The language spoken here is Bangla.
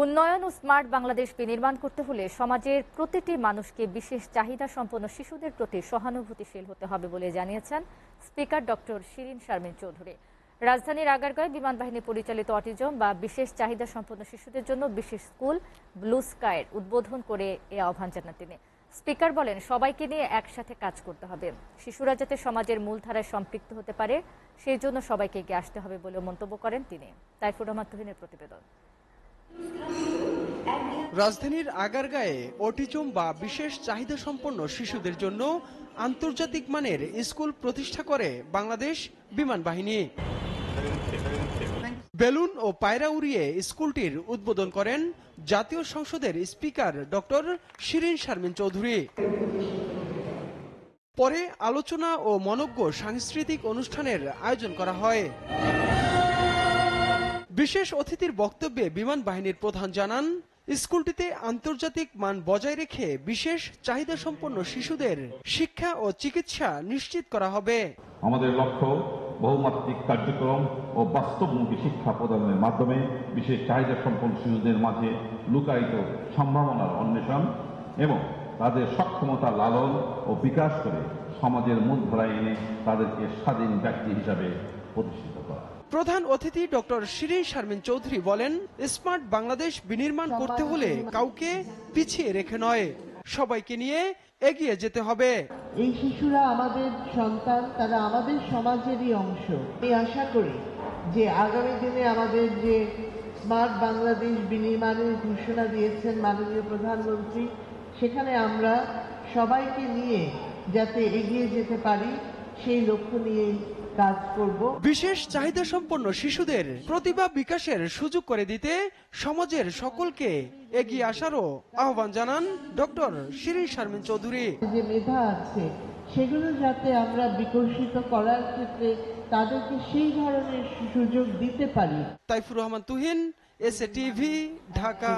উন্নয়ন ও স্মার্ট বাংলাদেশ বিনির্মাণ করতে হলে সমাজের প্রতিটি মানুষকে বিশেষ চাহিদা সম্পন্ন শিশুদের প্রতি সহানুভূতিশীল হতে হবে বলে জানিয়েছেন স্পিকার ডক্টর শিরিন শারমিন চৌধুরী। রাজধানীর আগারগাঁওয়ে বিমান বাহিনী পরিচালিত অটিজম বা বিশেষ চাহিদা সম্পন্ন শিশুদের জন্য বিশেষ স্কুল ব্লু স্কাইয়ের উদ্বোধন করে এ আহ্বান জানান তিনি। স্পিকার বলেন, সবাইকে নিয়ে একসাথে কাজ করতে হবে, শিশুরা যাতে সমাজের মূলধারায় সম্পৃক্ত হতে পারে সেই জন্য সবাইকে এগিয়ে আসতে হবে বলে মন্তব্য করেন তিনি। তাইফুর রহমান তুহিনের প্রতিবেদন। রাজধানীর আগারগাঁয়ে অটিজম বা বিশেষ চাহিদা সম্পন্ন শিশুদের জন্য আন্তর্জাতিক মানের স্কুল প্রতিষ্ঠা করে বাংলাদেশ বিমান বাহিনী। বেলুন ও পায়রা উড়িয়ে স্কুলটির উদ্বোধন করেন জাতীয় সংসদের স্পিকার ডক্টর শিরিন শারমিন চৌধুরী। পরে আলোচনা ও মনোজ্ঞ সাংস্কৃতিক অনুষ্ঠানের আয়োজন করা হয়। বিশেষ অতিথির বক্তব্যে বিমান বাহিনীর প্রধান জানান, স্কুলটিতে আন্তর্জাতিক মান বজায় রেখে বিশেষ চাহিদা সম্পন্ন শিশুদের শিক্ষা ও চিকিৎসা নিশ্চিত করা হবে। আমাদের লক্ষ্য বহুমাত্রিক কার্যক্রম ও বাস্তবমুখী শিক্ষা প্রদানের মাধ্যমে বিশেষ চাহিদা সম্পন্ন শিশুদের মাঝে লুকায়িত সম্ভাবনার অন্বেষণ এবং তাদের সক্ষমতা লালন ও বিকাশ করে সমাজের মূলধারায় এনে তাদেরকে স্বাধীন ব্যক্তি হিসাবে প্রতিষ্ঠিত করা। প্রধান অতিথি ডক্টর শিরিন শারমিন চৌধুরী বলেন, স্মার্ট বাংলাদেশ বিনির্মাণ করতে হলে কাউকে পিছিয়ে রেখে নয়, সবাইকে নিয়ে এগিয়ে যেতে হবে। এই শিশুরা আমাদের সন্তান, তারা আমাদের সমাজেরই অংশ। আমি আশা করি যে আগামী দিনে আমাদের যে স্মার্ট বাংলাদেশ বিনির্মাণের ঘোষণা দিয়েছেন মাননীয় প্রধানমন্ত্রী, সেখানে আমরা সবাইকে নিয়ে যাতে এগিয়ে যেতে পারি সেই লক্ষ্য নিয়ে কাজ করব। বিশেষ চাহিদা সম্পন্ন শিশুদের প্রতিভা বিকাশের সুযোগ করে দিতে সমাজের সকলকে এগিয়ে আসারও আহ্বান জানান ডক্টর শিরিন শারমিন চৌধুরী। যে মেধা আছে সেগুলো যাতে আমরা বিকশিত করার ক্ষেত্রে তাদেরকে সেই ধরনের সুযোগ দিতে পারি। Taifur Rahman Tuhin, SA TV, Dhaka.